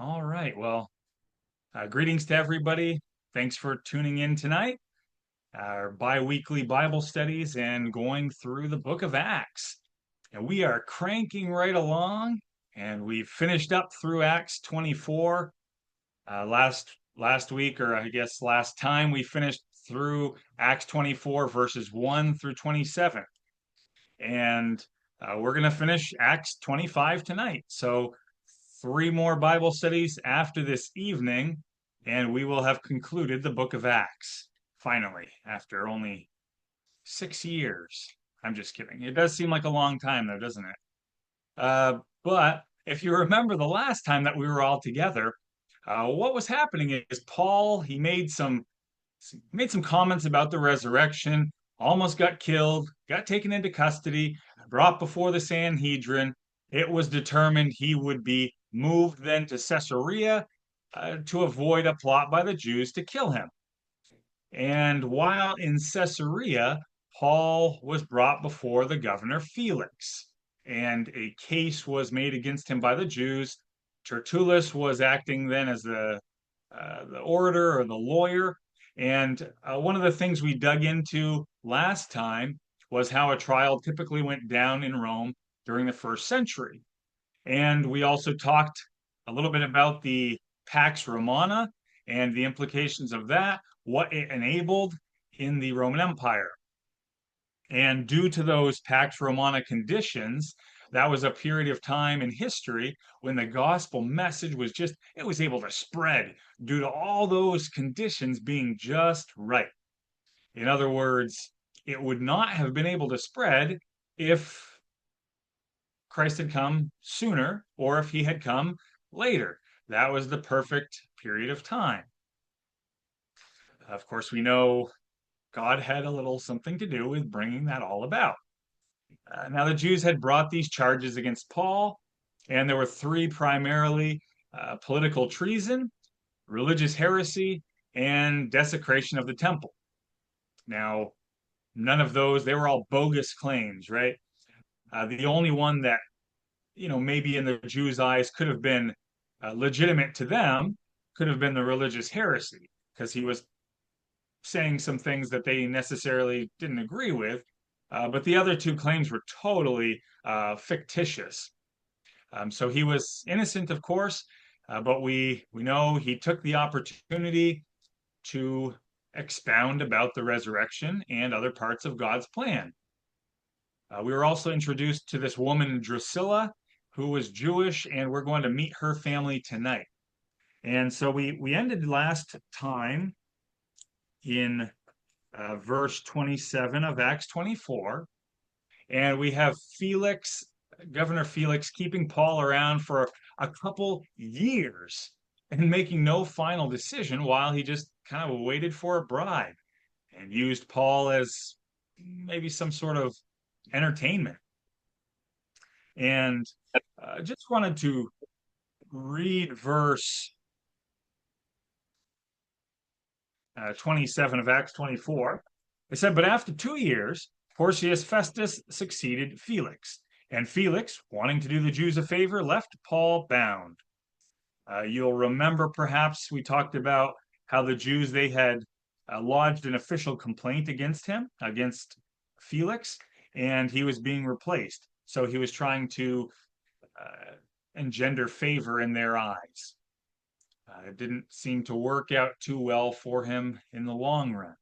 All right. Well, greetings to everybody. Thanks for tuning in tonight. Our bi-weekly Bible studies and going through the book of Acts. And we are cranking right along, and we've finished up through Acts 24. Last week, or I guess last time, we finished through Acts 24 verses 1 through 27. And we're going to finish Acts 25 tonight. So, three more Bible studies after this evening, and we will have concluded the book of Acts, finally, after only 6 years. I'm just kidding. It does seem like a long time, though, doesn't it? But if you remember the last time that we were all together, what was happening is Paul, he made some comments about the resurrection, almost got killed, got taken into custody, brought before the Sanhedrin. It was determined he would be moved then to Caesarea to avoid a plot by the Jews to kill him. And while in Caesarea, Paul was brought before the governor Felix, and a case was made against him by the Jews. Tertullus was acting then as the orator or the lawyer. And one of the things we dug into last time was how a trial typically went down in Rome during the first century. And we also talked a little bit about the Pax Romana and the implications of that, what it enabled in the Roman Empire. And due to those Pax Romana conditions, that was a period of time in history when the gospel message it was able to spread due to all those conditions being just right. In other words, it would not have been able to spread if Christ had come sooner or if he had come later. That was the perfect period of time. Of course, we know God had a little something to do with bringing that all about. Now, the Jews had brought these charges against Paul, and there were three primarily: political treason, religious heresy, and desecration of the temple. Now, none of those, they were all bogus claims, right? The only one that, maybe in the Jews' eyes could have been legitimate to them could have been the religious heresy, because he was saying some things that they necessarily didn't agree with. But the other two claims were totally fictitious. So he was innocent, of course, but we know he took the opportunity to expound about the resurrection and other parts of God's plan. We were also introduced to this woman, Drusilla, who was Jewish, and we're going to meet her family tonight. And so we ended last time in verse 27 of Acts 24, and we have Governor Felix, keeping Paul around for a couple years and making no final decision while he just kind of waited for a bribe and used Paul as maybe some sort of entertainment. And just wanted to read verse 27 of Acts 24. It said, "But after 2 years, Porcius Festus succeeded Felix, and Felix, wanting to do the Jews a favor, left Paul bound." You'll remember perhaps we talked about how the Jews, they had lodged an official complaint against him, against Felix, and he was being replaced. So he was trying to uh, engender favor in their eyes. It didn't seem to work out too well for him in the long run.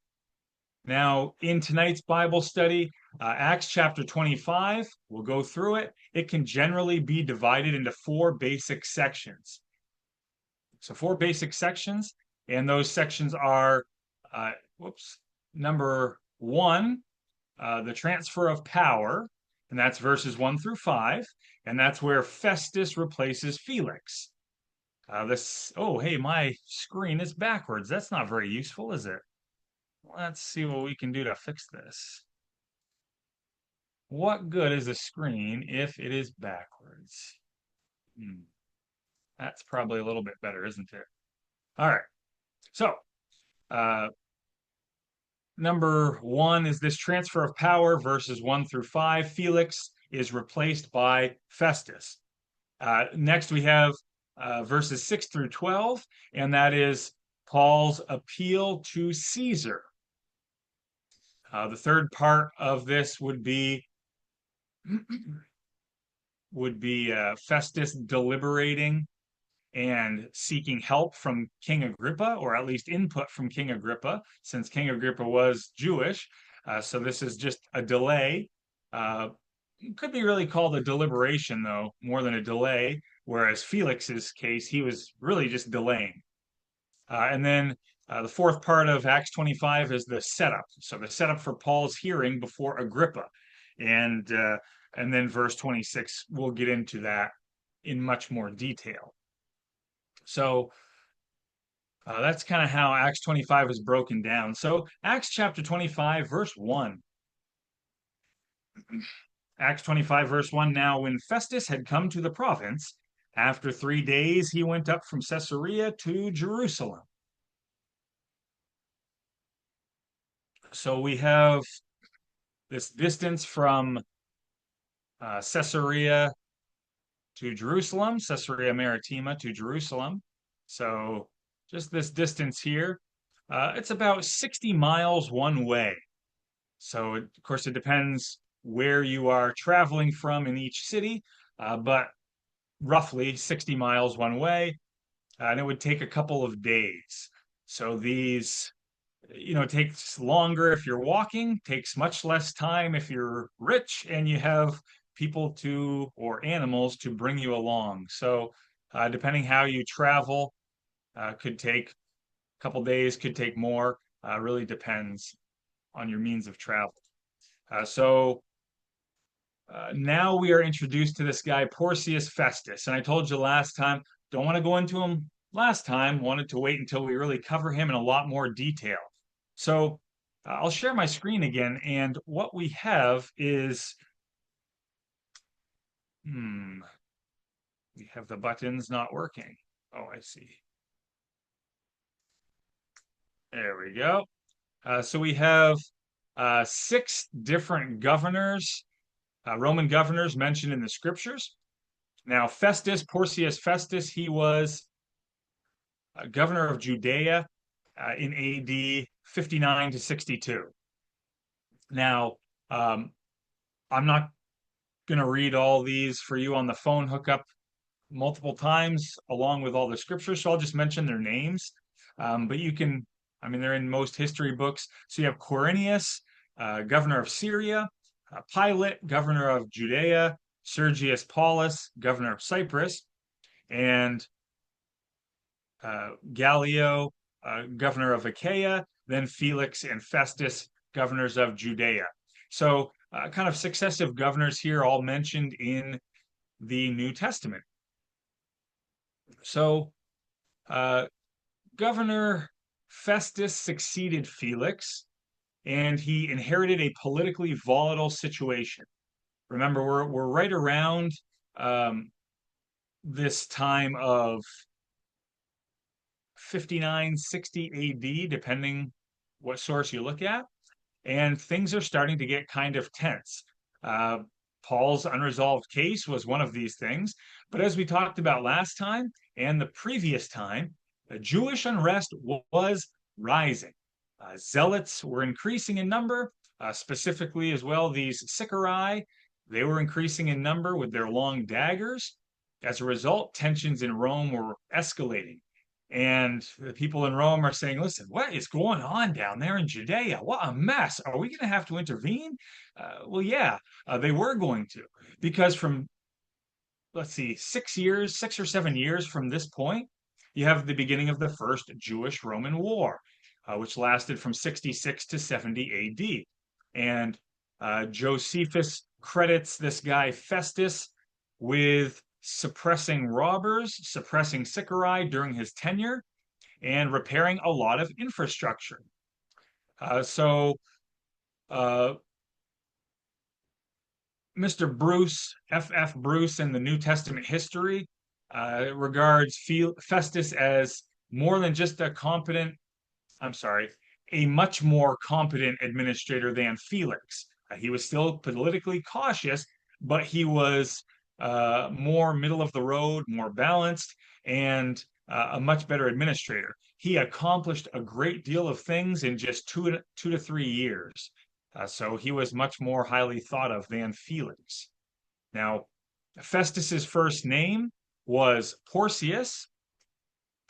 Now, in tonight's Bible study, Acts chapter 25, we'll go through it. It can generally be divided into four basic sections. So, four basic sections, and those sections are, whoops, number one, the transfer of power, and that's verses 1 through 5, and that's where Festus replaces Felix. Oh, hey, my screen is backwards. That's not very useful, is it? Let's see what we can do to fix this. What good is a screen if it is backwards? Hmm, that's probably a little bit better, isn't it? All right. So, uh, number one is this transfer of power, verses 1 through 5. Felix is replaced by Festus. Next, we have verses 6 through 12, and that is Paul's appeal to Caesar. The third part of this would be Festus deliberating and seeking help from King Agrippa, or at least input from King Agrippa, since King Agrippa was Jewish. So this is just a delay. Could be really called a deliberation, though, more than a delay, whereas Felix's case, he was really just delaying. And then the fourth part of Acts 25 is the setup. So the setup for Paul's hearing before Agrippa. And and then verse 26, we'll get into that in much more detail. So that's kind of how Acts 25 is broken down. So Acts chapter 25, verse 1. Acts 25, verse 1. Now, when Festus had come to the province, after 3 days he went up from Caesarea to Jerusalem. So we have this distance from Caesarea to Jerusalem, Caesarea Maritima to Jerusalem. So just this distance here. It's about 60 miles one way. So, of course, it depends where you are traveling from in each city, but roughly 60 miles one way, and it would take a couple of days. So these, takes longer if you're walking, takes much less time if you're rich and you have people to or animals to bring you along. So, depending how you travel, could take a couple days, could take more. Really depends on your means of travel. So now we are introduced to this guy, Porcius Festus. And I told you last time, don't want to go into him last time, wanted to wait until we really cover him in a lot more detail. So I'll share my screen again. And what we have is, we have the buttons not working. Oh, I see. There we go. So we have 6 different governors, Roman governors mentioned in the scriptures. Now, Festus, Porcius Festus, he was governor of Judea in AD 59 to 62. Now, I'm not going to read all these for you on the phone hookup multiple times along with all the scriptures, so I'll just mention their names. But you can, they're in most history books. So you have Quirinius, governor of Syria, Pilate, governor of Judea, Sergius Paulus, governor of Cyprus, and Gallio, governor of Achaia, then Felix and Festus, governors of Judea. So kind of successive governors here, all mentioned in the New Testament. So Governor Festus succeeded Felix, and he inherited a politically volatile situation. Remember, we're right around this time of 59, 60 AD, depending what source you look at, and things are starting to get kind of tense. Paul's unresolved case was one of these things, but as we talked about last time and the previous time, Jewish unrest was rising. Zealots were increasing in number, specifically as well these Sicarii. They were increasing in number with their long daggers. As a result, tensions in Rome were escalating. And the people in Rome are saying, listen, what is going on down there in Judea? What a mess. Are we going to have to intervene? Well, yeah, they were going to. Because from, let's see, 6 or 7 years from this point, you have the beginning of the First Jewish-Roman War, which lasted from 66 to 70 AD. And Josephus credits this guy Festus with suppressing robbers, suppressing Sicarii during his tenure, and repairing a lot of infrastructure. So Mr. Bruce, F.F. Bruce in the New Testament history, regards Festus as more than just a much more competent administrator than Felix. He was still politically cautious, but he was more middle of the road, more balanced, and a much better administrator. He accomplished a great deal of things in just 2 to 3 years. So he was much more highly thought of than Felix. Now, Festus's first name was Porcius,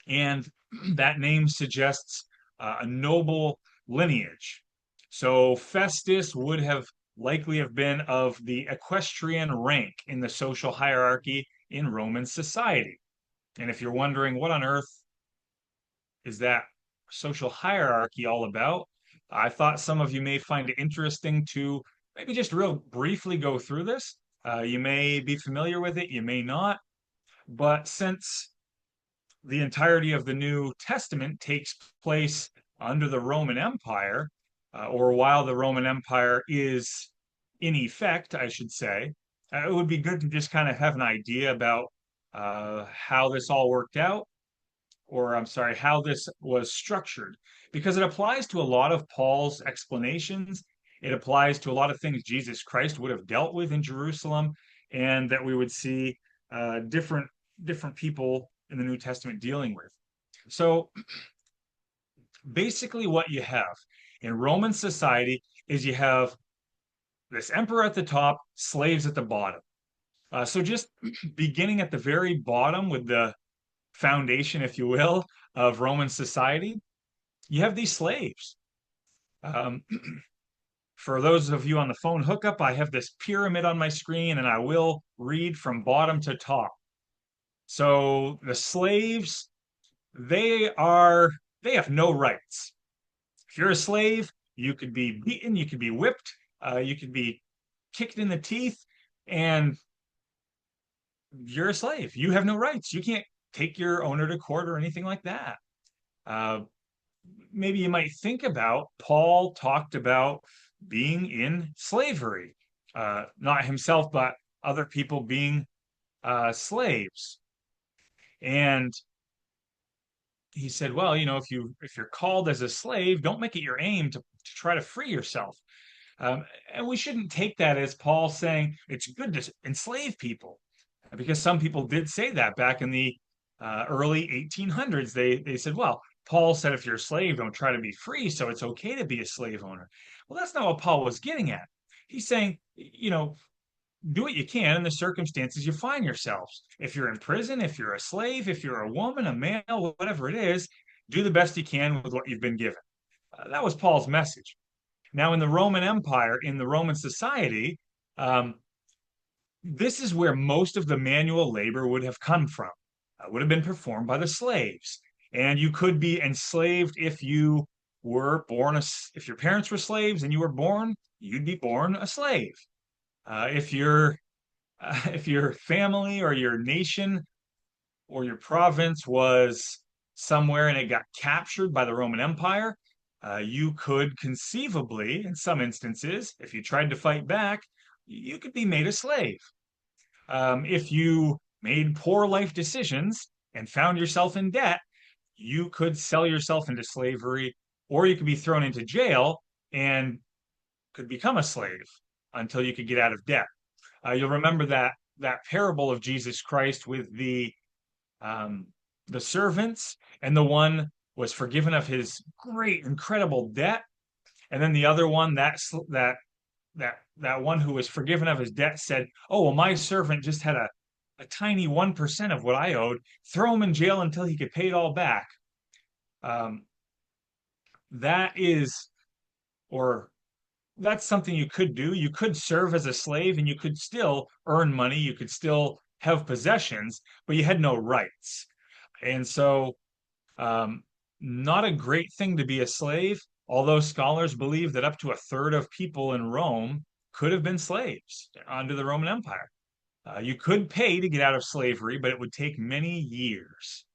and that name suggests a noble lineage. So Festus would have likely have been of the equestrian rank in the social hierarchy in Roman society. And if you're wondering what on earth is that social hierarchy all about, I thought some of you may find it interesting to maybe just real briefly go through this. You may be familiar with it, you may not. But since the entirety of the New Testament takes place under the Roman Empire, or while the Roman Empire is in effect, I should say, it would be good to just kind of have an idea about how this all worked out, or I'm sorry, how this was structured, because it applies to a lot of Paul's explanations. It applies to a lot of things Jesus Christ would have dealt with in Jerusalem, and that we would see different people in the New Testament dealing with. So basically, what you have in Roman society is you have this emperor at the top, slaves at the bottom. So just beginning at the very bottom with the foundation, if you will, of Roman society, you have these slaves. Um, for those of you on the phone hookup, I have this pyramid on my screen and I will read from bottom to top. So the slaves, they are, they have no rights. If you're a slave, you could be beaten, you could be whipped, you could be kicked in the teeth, and you're a slave. You have no rights. You can't take your owner to court or anything like that. Uh, Maybe you might think about Paul talked about being in slavery, not himself, but other people being slaves. And he said, well, if you're called as a slave, don't make it your aim to try to free yourself. And we shouldn't take that as Paul saying it's good to enslave people, because some people did say that back in the early 1800s. They said, well, Paul said if you're a slave, don't try to be free, so it's okay to be a slave owner. Well, that's not what Paul was getting at. He's saying, do what you can in the circumstances you find yourselves. If you're in prison, if you're a slave, if you're a woman, a male, whatever it is, do the best you can with what you've been given. That was Paul's message. Now, in the Roman Empire, in the Roman society, um, this is where most of the manual labor would have come from, would have been performed by the slaves. And you could be enslaved if you were born, if your parents were slaves and you were born, you'd be born a slave. If your if your family or your nation or your province was somewhere and it got captured by the Roman Empire, you could conceivably, in some instances, if you tried to fight back, you could be made a slave. If you made poor life decisions and found yourself in debt, you could sell yourself into slavery, or you could be thrown into jail and could become a slave until you could get out of debt. You'll remember that parable of Jesus Christ with um, the servants, and the one was forgiven of his great, incredible debt, and then the other one, that one who was forgiven of his debt, said, "Oh, well, my servant just had a tiny 1% of what I owed. Throw him in jail until he could pay it all back." Um, that is, or that's something you could do. You could serve as a slave and you could still earn money. You could still have possessions, but you had no rights. And so, um, not a great thing to be a slave, although scholars believe that up to a third of people in Rome could have been slaves under the Roman Empire. You could pay to get out of slavery, but it would take many years.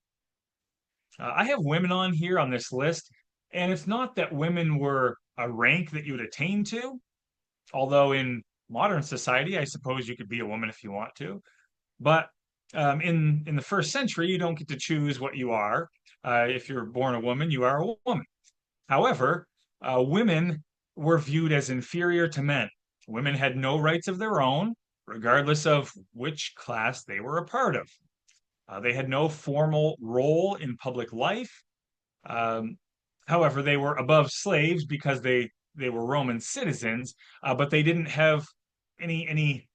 I have women on here on this list, and it's not that women were a rank that you would attain to, although in modern society, I suppose you could be a woman if you want to. But in the first century, you don't get to choose what you are. If you're born a woman, you are a woman. However, women were viewed as inferior to men. Women had no rights of their own. regardless of which class they were a part of. They had no formal role in public life. Um, However, they were above slaves because they were Roman citizens, but they didn't have any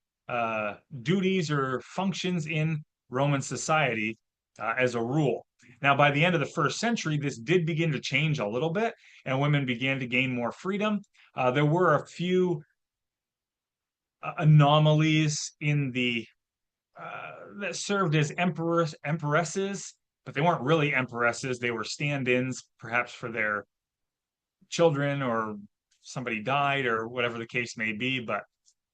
duties or functions in Roman society as a rule. Now, by the end of the first century, this did begin to change a little bit, and women began to gain more freedom. There were a few anomalies in the that served as empresses, but they weren't really empresses. They were stand-ins, perhaps for their children or somebody died or whatever the case may be. But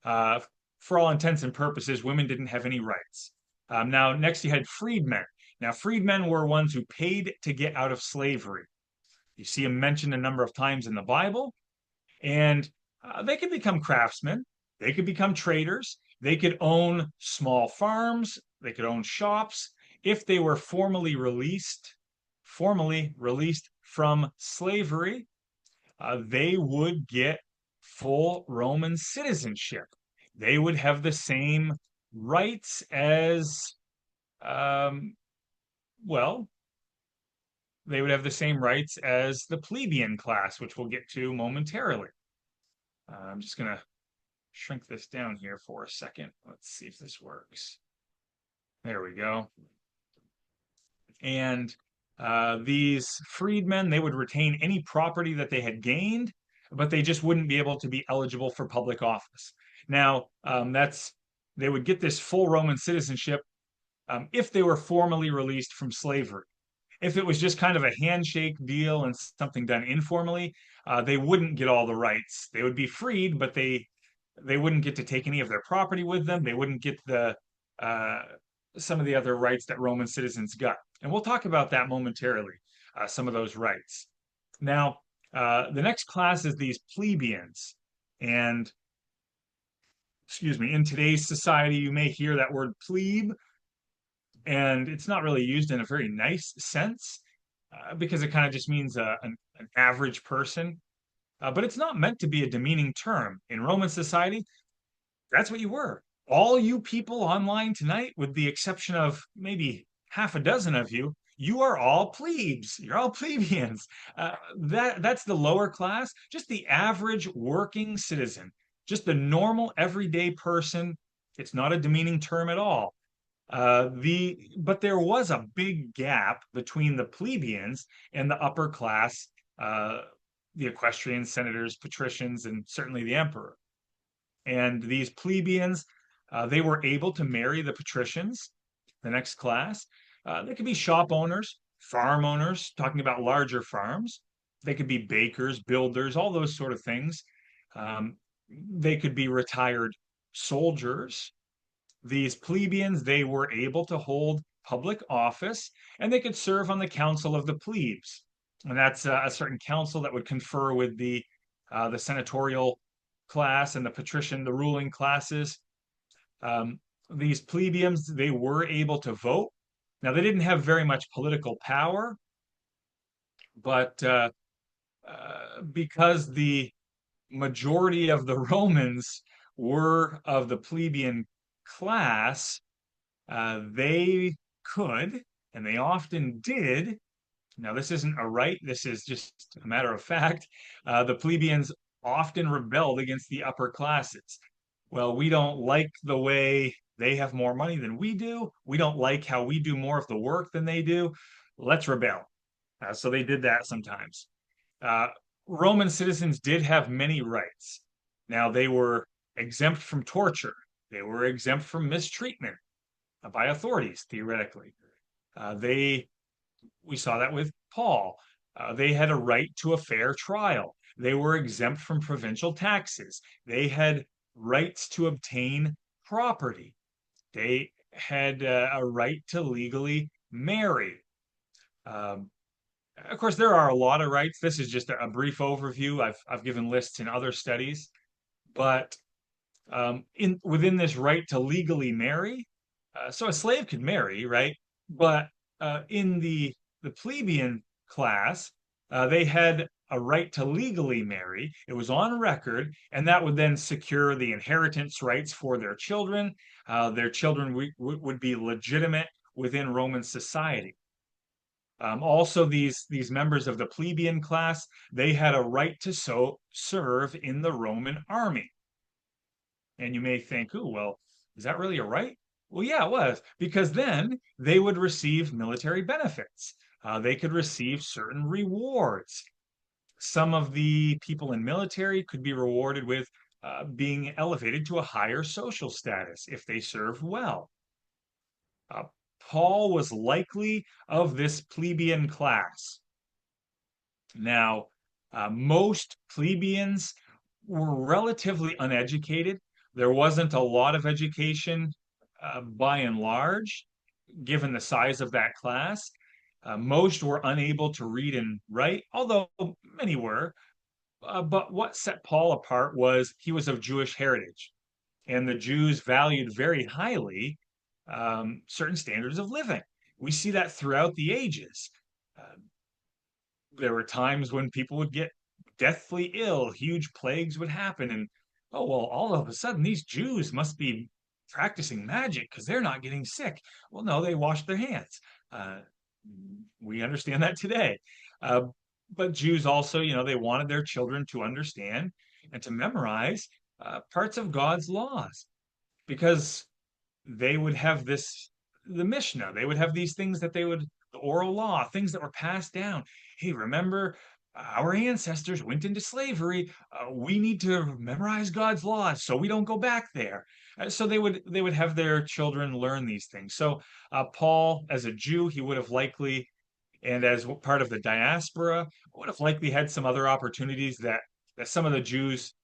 uh, for all intents and purposes, women didn't have any rights. Now, next you had freedmen. Now, freedmen were ones who paid to get out of slavery. You see them mentioned a number of times in the Bible, and they could become craftsmen, they could become traders, they could own small farms, they could own shops. If they were formally released from slavery, they would get full Roman citizenship. They would have the same rights as, um, well, they would have the same rights as the plebeian class, which we'll get to momentarily. I'm just going to shrink this down here for a second. Let's see if this works. There we go. And these freedmen, they would retain any property that they had gained, but they just wouldn't be able to be eligible for public office. Now, they would get this full Roman citizenship if they were formally released from slavery. If it was just kind of a handshake deal and something done informally, they wouldn't get all the rights. They would be freed, but they wouldn't get to take any of their property with them. They wouldn't get the uh, some of the other rights that Roman citizens got. And we'll talk about that momentarily, some of those rights. Now, the next class is these plebeians. And, excuse me, in today's society, you may hear that word plebe, and it's not really used in a very nice sense because it kind of just means an average person. But it's not meant to be a demeaning term. In Roman society, that's what you were. All you people online tonight, with the exception of maybe half a dozen of you, you are all plebes. You're all plebeians. That's the lower class, just the average working citizen, just the normal everyday person. It's not a demeaning term at all. But there was a big gap between the plebeians and the upper class, uh, the equestrians, senators, patricians, and certainly the emperor. And these plebeians, they were able to marry the patricians, the next class. They could be shop owners, farm owners, talking about larger farms. They could be bakers, builders, all those sort of things. They could be retired soldiers. These plebeians, they were able to hold public office and they could serve on the council of the plebes. And that's a certain council that would confer with the senatorial class and the patrician, the ruling classes. Um, these plebeians, they were able to vote. Now, they didn't have very much political power, but because the majority of the Romans were of the plebeian class, they could, and they often did. Now, this isn't a right, this is just a matter of fact. The plebeians often rebelled against the upper classes. Well, we don't like the way they have more money than we do. We don't like how we do more of the work than they do. Let's rebel. So they did that sometimes. Uh, Roman citizens did have many rights. Now, they were exempt from torture, they were exempt from mistreatment by authorities, theoretically. They We saw that with Paul. They had a right to a fair trial. They were exempt from provincial taxes. They had rights to obtain property. They had a right to legally marry. Um, of course, there are a lot of rights. This is just a brief overview. I've given lists in other studies, but in within this right to legally marry, so a slave could marry, right? But in the plebeian class, They had a right to legally marry. It was on record, and that would then secure the inheritance rights for their children. Their children would be legitimate within Roman society. Also, these members of the plebeian class, they had a right to serve in the Roman army. And you may think, oh, well, is that really a right? Well, yeah, it was, because then they would receive military benefits. They could receive certain rewards. Some of the people in military could be rewarded with being elevated to a higher social status if they served well. Uh, Paul was likely of this plebeian class. Now, most plebeians were relatively uneducated. There wasn't a lot of education by and large, given the size of that class. Most were unable to read and write, although many were. But what set Paul apart was he was of Jewish heritage, and the Jews valued very highly certain standards of living. We see that throughout the ages. Uh, there were times when people would get deathly ill, huge plagues would happen, and oh, well, all of a sudden, these Jews must be practicing magic because they're not getting sick. Well, no, they washed their hands. Uh, we understand that today. Uh, but Jews also, they wanted their children to understand and to memorize parts of God's laws because they would have the Mishnah, they would have these things that the oral law, things that were passed down. Hey, remember, our ancestors went into slavery. We need to memorize God's laws so we don't go back there. So they would have their children learn these things. So Paul, as a Jew, he would have likely, and as part of the diaspora, would have likely had some other opportunities that some of the Jews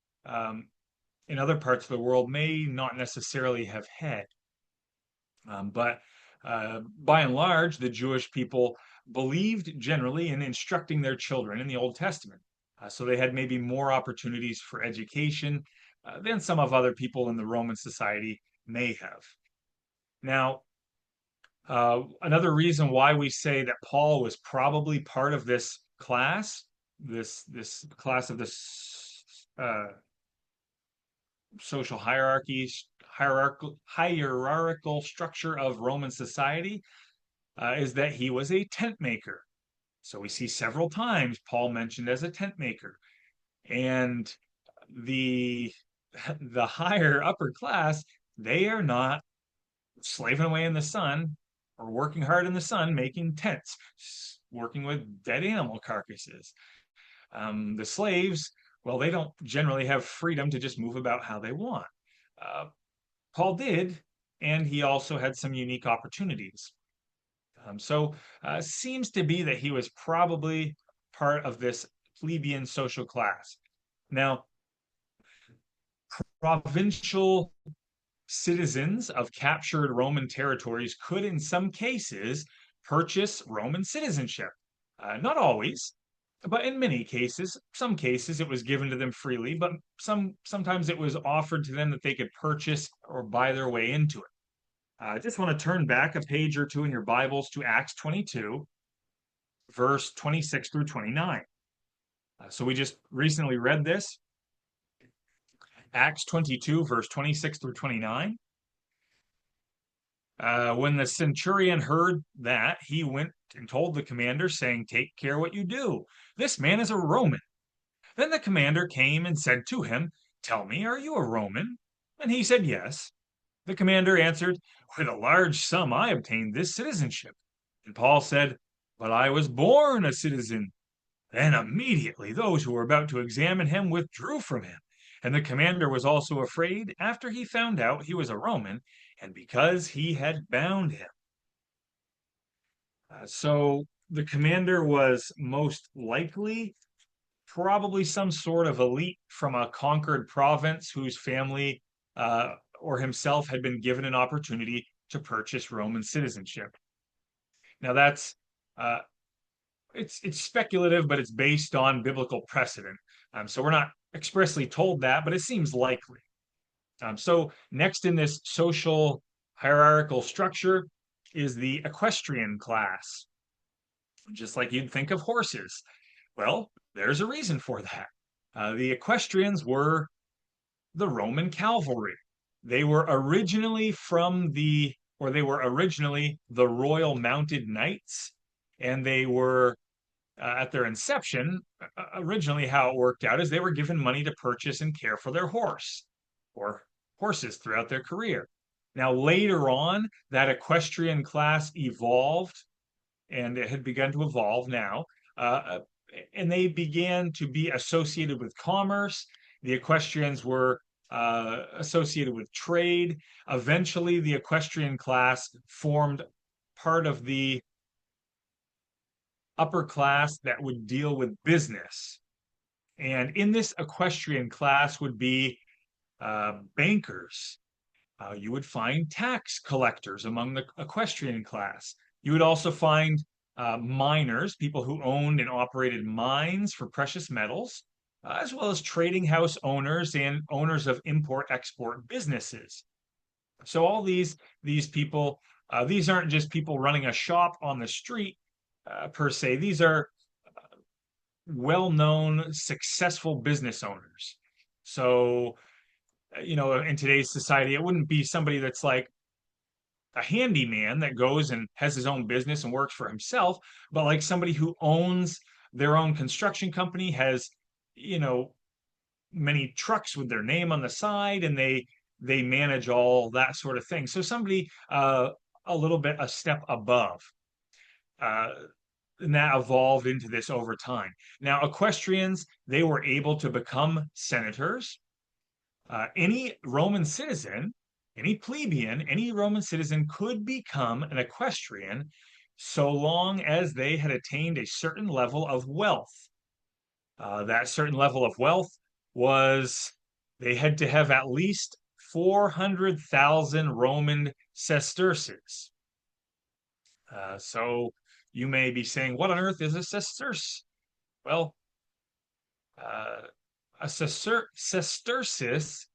in other parts of the world may not necessarily have had. But by and large, the Jewish people believed generally in instructing their children in the Old Testament. So they had maybe more opportunities for education than some of other people in the Roman society may have. Now, another reason why we say that Paul was probably part of this class, this class of this social hierarchical structure of Roman society is that he was a tent maker. So we see several times Paul mentioned as a tent maker, and the the higher upper class, they are not slaving away in the sun or working hard in the sun making tents, working with dead animal carcasses. The slaves, well, they don't generally have freedom to just move about how they want. Uh, Paul did, and he also had some unique opportunities. So seems to be that he was probably part of this plebeian social class. Now, provincial citizens of captured Roman territories could, in some cases, purchase Roman citizenship. Not always, but in many cases, some cases it was given to them freely, but sometimes it was offered to them that they could purchase or buy their way into it. I just want to turn back a page or two in your Bibles to Acts 22, verse 26 through 29. So we just recently read this. Acts 22, verse 26 through 29. When the centurion heard that, he went and told the commander, saying, "Take care what you do. This man is a Roman." Then the commander came and said to him, "Tell me, are you a Roman?" And he said, "Yes." The commander answered, "With a large sum I obtained this citizenship." And Paul said, "But I was born a citizen." Then immediately those who were about to examine him withdrew from him. And the commander was also afraid after he found out he was a Roman, and because he had bound him. So the commander was most likely probably some sort of elite from a conquered province whose family or himself had been given an opportunity to purchase Roman citizenship. Now that's uh, it's speculative, but it's based on biblical precedent. So we're not expressly told that, but it seems likely. So next in this social hierarchical structure is the equestrian class. Just like you'd think of horses. Well, there's a reason for that. The equestrians were the Roman cavalry. They were originally they were originally the Royal Mounted Knights, and they were at their inception, originally how it worked out is they were given money to purchase and care for their horse or horses throughout their career. Now, later on, that equestrian class evolved and it had begun to evolve now. Uh, and they began to be associated with commerce. The equestrians were associated with trade. Eventually, the equestrian class formed part of the upper class that would deal with business. And in this equestrian class would be bankers. You would find tax collectors among the equestrian class. You would also find miners, people who owned and operated mines for precious metals, as well as trading house owners and owners of import-export businesses. So all these people, these aren't just people running a shop on the street per se. These are well-known, successful business owners. So, in today's society, it wouldn't be somebody that's like a handyman that goes and has his own business and works for himself, but like somebody who owns their own construction company, has, you know, many trucks with their name on the side, and they manage all that sort of thing. So somebody a little bit a step above. Uh, and that evolved into this over time. Now, equestrians, they were able to become senators. Any Roman citizen, any plebeian, any Roman citizen could become an equestrian so long as they had attained a certain level of wealth. That certain level of wealth was they had to have at least 400,000 Roman sesterces. So you may be saying, what on earth is a sesterce? Well, uh, a sesterces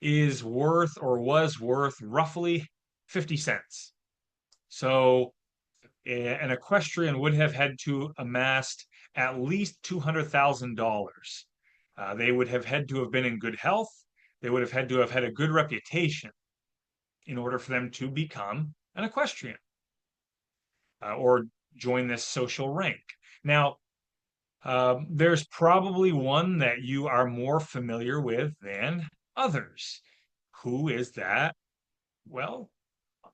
is worth or was worth roughly 50 cents. So an equestrian would have had to amass at least $200,000. They would have had to have been in good health. They would have had to have had a good reputation in order for them to become an equestrian or join this social rank. Now, there's probably one that you are more familiar with than others. Who is that? Well,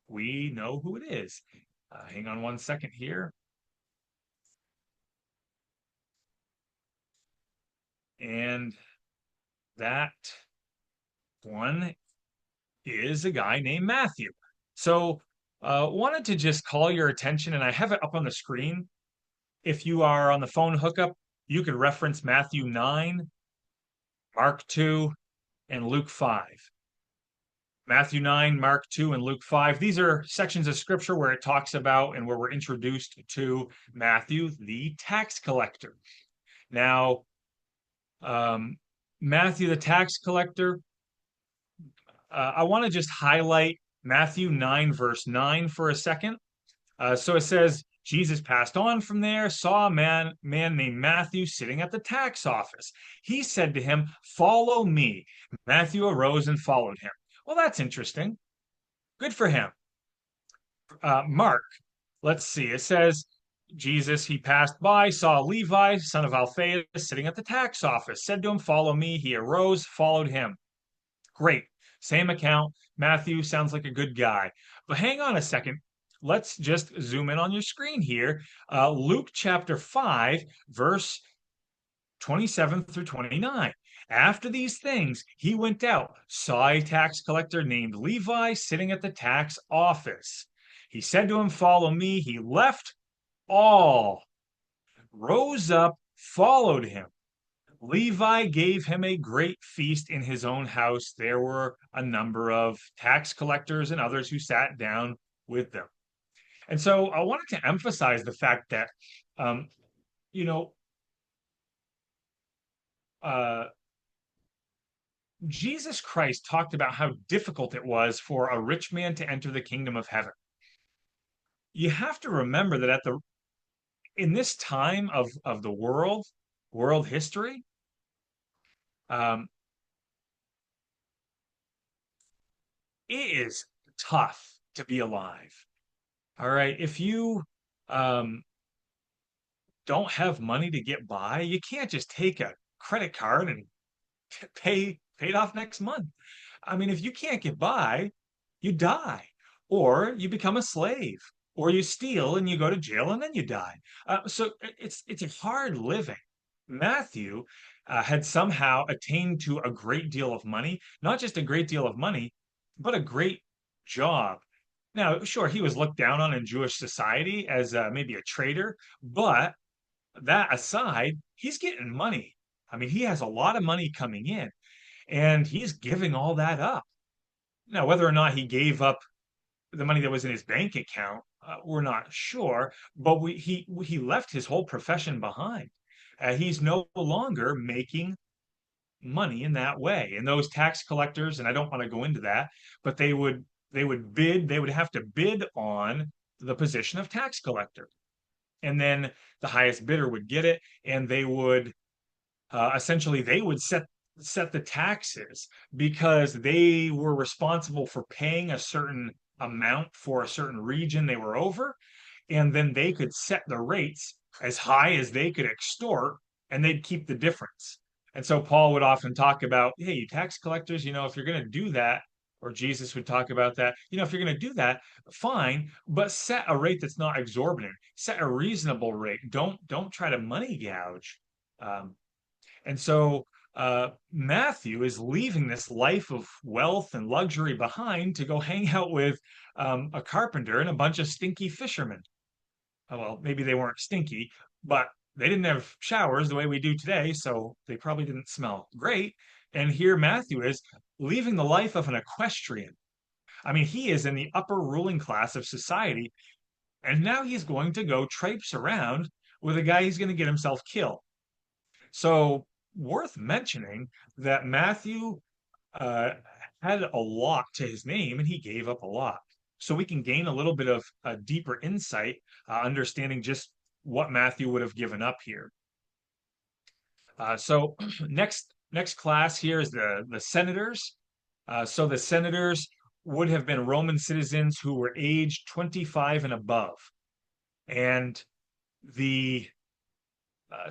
we know who it is. Hang on one second here. And that one is a guy named Matthew. So, wanted to just call your attention, and I have it up on the screen. If you are on the phone hookup, you could reference Matthew 9, Mark 2, and Luke 5. Matthew 9, Mark 2, and Luke 5. These are sections of scripture where it talks about and where we're introduced to Matthew, the tax collector. Now, Matthew, the tax collector, I want to just highlight Matthew 9, verse 9 for a second. So it says, Jesus passed on from there, saw a man named Matthew sitting at the tax office. He said to him, follow me. Matthew arose and followed him. Well, that's interesting. Good for him. Mark, let's see. It says, Jesus, he passed by, saw Levi, son of Alphaeus, sitting at the tax office, said to him, follow me. He arose, followed him. Great. Same account. Matthew sounds like a good guy. But hang on a second. Let's just zoom in on your screen here. Luke chapter 5, verse 27 through 29. After these things, he went out, saw a tax collector named Levi sitting at the tax office. He said to him, follow me. He left all, rose up, followed him. Levi gave him a great feast in his own house. There were a number of tax collectors and others who sat down with them. And so I wanted to emphasize the fact that, um, you know, uh, Jesus Christ talked about how difficult it was for a rich man to enter the kingdom of heaven. You have to remember that in this time of the world history, um, it is tough to be alive. All right. If you um, don't have money to get by, you can't just take a credit card and pay it off next month. I mean, if you can't get by, you die, or you become a slave, or you steal and you go to jail and then you die. So it's a hard living. Matthew had somehow attained to a great deal of money, not just a great deal of money, but a great job. Now, sure, he was looked down on in Jewish society as maybe a traitor, but that aside, he's getting money. I mean, he has a lot of money coming in, and he's giving all that up. Now, whether or not he gave up the money that was in his bank account, we're not sure, but he left his whole profession behind. He's no longer making money in that way. And those tax collectors, and I don't want to go into that, but they would have to bid on the position of tax collector. And then the highest bidder would get it, and they would essentially they would set the taxes because they were responsible for paying a certain amount for a certain region they were over, and then they could set the rates as high as they could extort, and they'd keep the difference. And so Paul would often talk about, hey, you tax collectors, if you're going to do that, or Jesus would talk about that, if you're going to do that, fine, but set a rate that's not exorbitant. Set a reasonable rate. Don't try to money gouge. Um, and so Matthew is leaving this life of wealth and luxury behind to go hang out with a carpenter and a bunch of stinky fishermen. Well, maybe they weren't stinky, but they didn't have showers the way we do today, so they probably didn't smell great. And here Matthew is leaving the life of an equestrian. I mean, he is in the upper ruling class of society, and now he's going to go traipse around with a guy who's going to get himself killed. So, worth mentioning that Matthew uh, had a lot to his name and he gave up a lot. So, we can gain a little bit of a deeper insight, understanding just what Matthew would have given up here. So, next class here is the senators. So, the senators would have been Roman citizens who were aged 25 and above. And the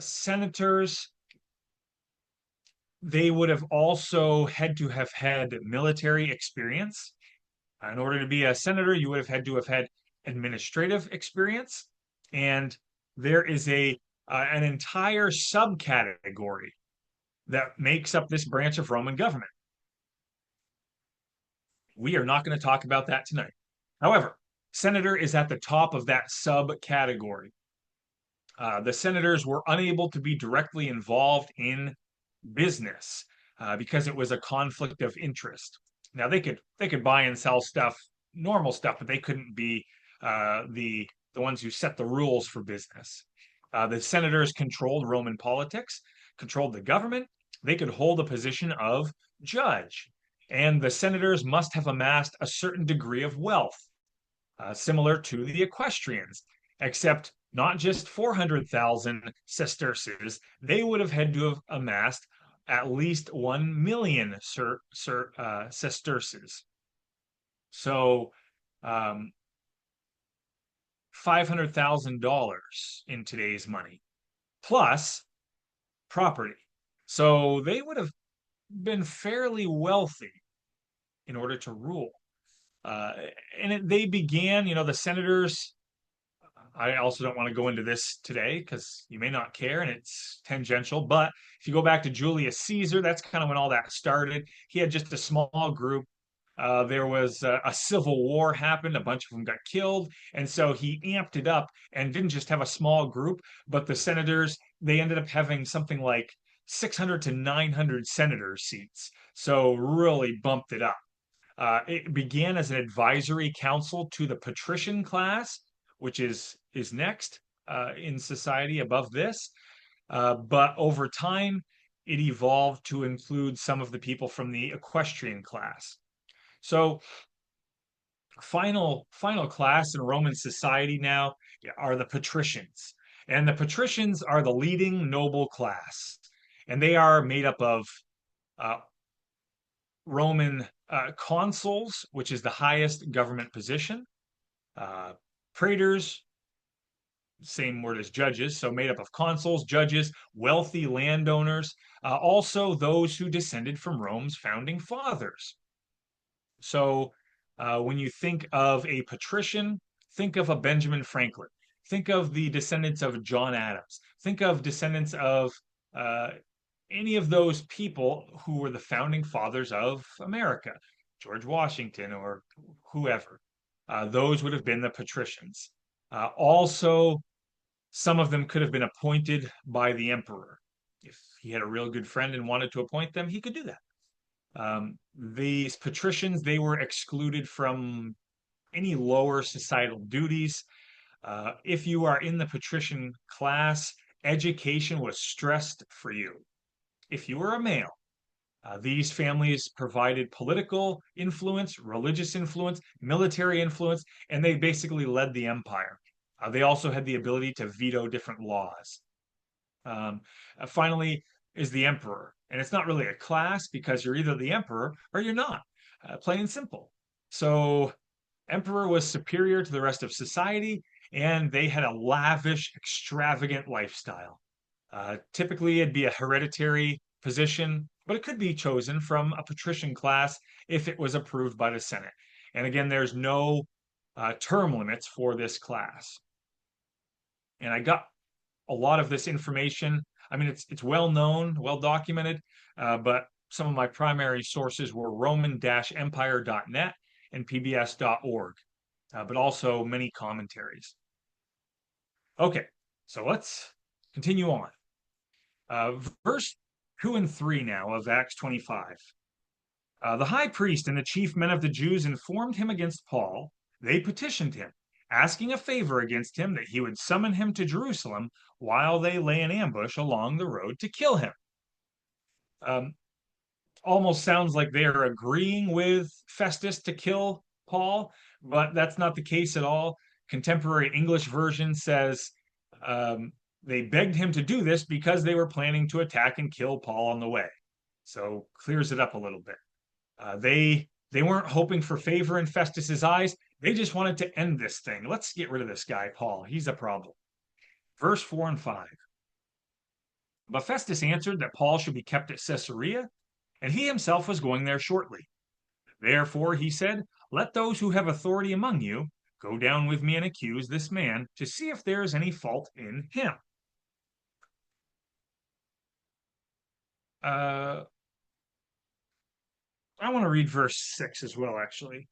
senators, they would have also had to have had military experience. In order to be a senator, you would have had to have had administrative experience. And there is an entire subcategory that makes up this branch of Roman government. We are not going to talk about that tonight. However, senator is at the top of that subcategory. The senators were unable to be directly involved in business because it was a conflict of interest. Now they could buy and sell stuff, normal stuff, but they couldn't be the ones who set the rules for business. The senators controlled Roman politics, controlled the government. They could hold a position of judge, and the senators must have amassed a certain degree of wealth, similar to the equestrians, except not just 400,000 sesterces, they would have had to have amassed at least 1 million sesterces. So, $500,000 in today's money, plus property. So they would have been fairly wealthy in order to rule. Uh, they began, the senators. I also don't want to go into this today because you may not care and it's tangential. But if you go back to Julius Caesar, that's kind of when all that started. He had just a small group. There was a civil war happened, a bunch of them got killed. And so he amped it up and didn't just have a small group, but the senators, they ended up having something like 600 to 900 senator seats. So really bumped it up. It began as an advisory council to the patrician class, which is next in society above this. But over time, it evolved to include some of the people from the equestrian class. So final class in Roman society now are the patricians. And the patricians are the leading noble class, and they are made up of uh, Roman consuls, which is the highest government position, uh, praetors, same word as judges, so made up of consuls, judges, wealthy landowners, also those who descended from Rome's founding fathers. So when you think of a patrician, think of a Benjamin Franklin. Think of the descendants of John Adams. Think of descendants of uh, any of those people who were the founding fathers of America, George Washington or whoever. Those would have been the patricians. Also, some of them could have been appointed by the emperor. If he had a real good friend and wanted to appoint them, he could do that. These patricians, they were excluded from any lower societal duties. If you are in the patrician class, education was stressed for you. If you were a male, these families provided political influence, religious influence, military influence, and they basically led the empire. They also had the ability to veto different laws. Um, Finally, is the emperor. And it's not really a class because you're either the emperor or you're not, plain and simple. So, emperor was superior to the rest of society, and they had a lavish, extravagant lifestyle. Typically, it'd be a hereditary position, but it could be chosen from a patrician class if it was approved by the Senate. And again, there's no term limits for this class. And I got a lot of this information. I mean, it's well known, well documented, but some of my primary sources were Roman-Empire.net and PBS.org, but also many commentaries. Okay, so let's continue on. Verse 2 and 3 now of Acts 25. The high priest and the chief men of the Jews informed him against Paul. They petitioned him, asking a favor against him that he would summon him to Jerusalem while they lay in ambush along the road to kill him. Um, Almost sounds like they are agreeing with Festus to kill Paul, but that's not the case at all. Contemporary English version says they begged him to do this because they were planning to attack and kill Paul on the way. So clears it up a little bit. They weren't hoping for favor in Festus's eyes. They just wanted to end this thing. Let's get rid of this guy, Paul. He's a problem. Verse 4 and 5. But Festus answered that Paul should be kept at Caesarea, and he himself was going there shortly. Therefore, he said, let those who have authority among you go down with me and accuse this man to see if there is any fault in him. I want to read verse 6 as well, actually.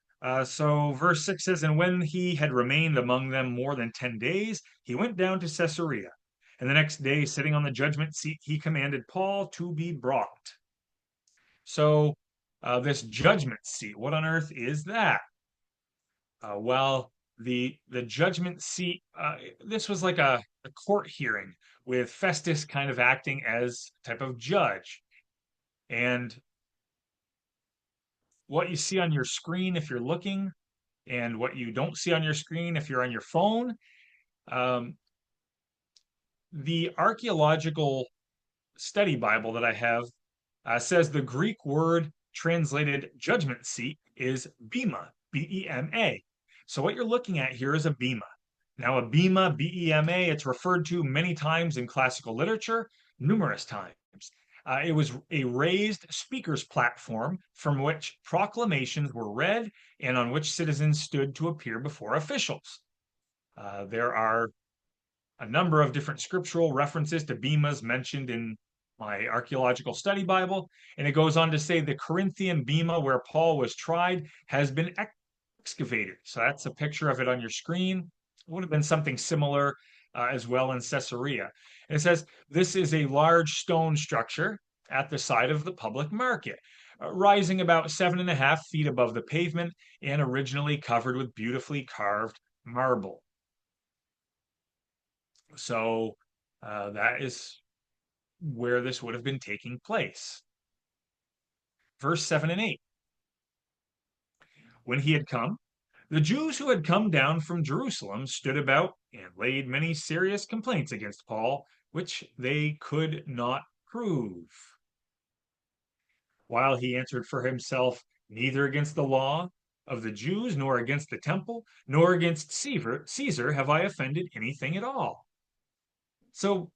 So, verse 6 says, and when he had remained among them more than 10 days, he went down to Caesarea. And the next day, sitting on the judgment seat, he commanded Paul to be brought. So, this judgment seat, what on earth is that? Well, the judgment seat, this was like a court hearing with Festus kind of acting as a type of judge. And what you see on your screen if you're looking, and what you don't see on your screen if you're on your phone, um, the archaeological study Bible that I have says the Greek word translated judgment seat is bema, B-E-M-A. So what you're looking at here is a bema. Now, a bema, B-E-M-A, it's referred to many times in classical literature, numerous times. It was a raised speaker's platform from which proclamations were read and on which citizens stood to appear before officials. There are a number of different scriptural references to bemas mentioned in my archaeological study Bible. And it goes on to say the Corinthian bema where Paul was tried has been excavated. So that's a picture of it on your screen. It would have been something similar as well in Caesarea. And it says this is a large stone structure at the side of the public market, rising about 7.5 feet above the pavement and originally covered with beautifully carved marble. So that is where this would have been taking place. Verse 7 and 8. When he had come, the Jews who had come down from Jerusalem stood about and laid many serious complaints against Paul, which they could not prove. While he answered for himself, neither against the law of the Jews, nor against the temple, nor against Caesar have I offended anything at all. So,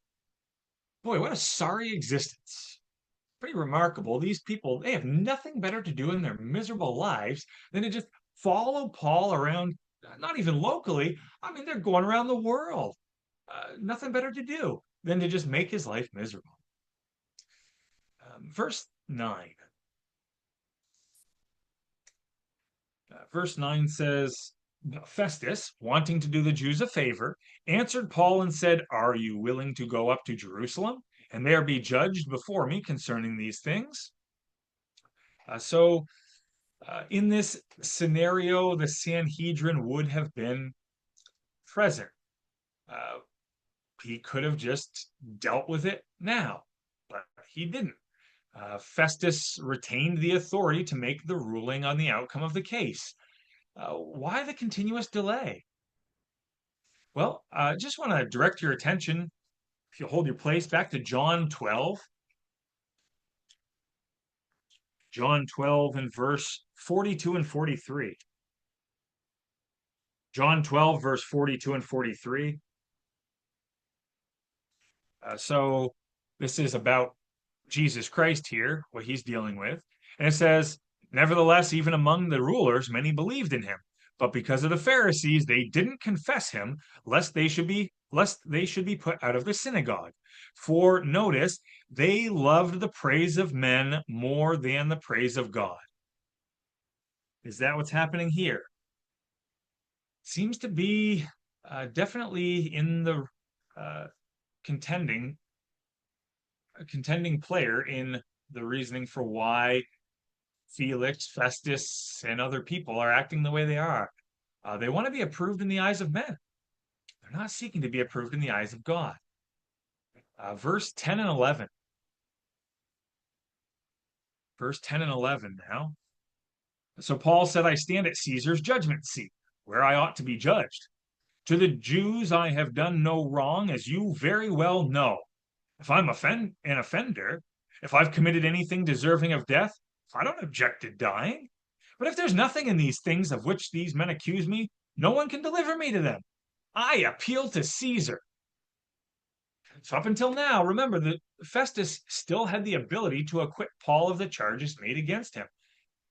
boy, what a sorry existence. Pretty remarkable. These people, they have nothing better to do in their miserable lives than to just follow Paul around, not even locally. I mean, they're going around the world. Nothing better to do than to just make his life miserable. Verse 9. Verse 9 says, Festus, wanting to do the Jews a favor, answered Paul and said, Are you willing to go up to Jerusalem and there be judged before me concerning these things? In this scenario, the Sanhedrin would have been present. Uh, he could have just dealt with it now, but he didn't. Festus retained the authority to make the ruling on the outcome of the case. Why the continuous delay? Well, I just want to direct your attention, if you hold your place, back to John 12. John 12 and verse 42 and 43. John 12, verse 42 and 43. So this is about Jesus Christ here, what he's dealing with. And it says, Nevertheless, even among the rulers, many believed in him. But because of the Pharisees, they didn't confess him, lest they should be put out of the synagogue. For notice, they loved the praise of men more than the praise of God. Is that what's happening here? Seems to be definitely in the uh, contending player in the reasoning for why Felix, Festus, and other people are acting the way they are. They want to be approved in the eyes of men. They're not seeking to be approved in the eyes of God. Verse 10 and 11. Verse 10 and 11 now. So Paul said, I stand at Caesar's judgment seat, where I ought to be judged. To the Jews I have done no wrong, as you very well know. If I'm an offender, if I've committed anything deserving of death, I don't object to dying. But if there's nothing in these things of which these men accuse me, no one can deliver me to them. I appeal to Caesar. So up until now, remember that Festus still had the ability to acquit Paul of the charges made against him,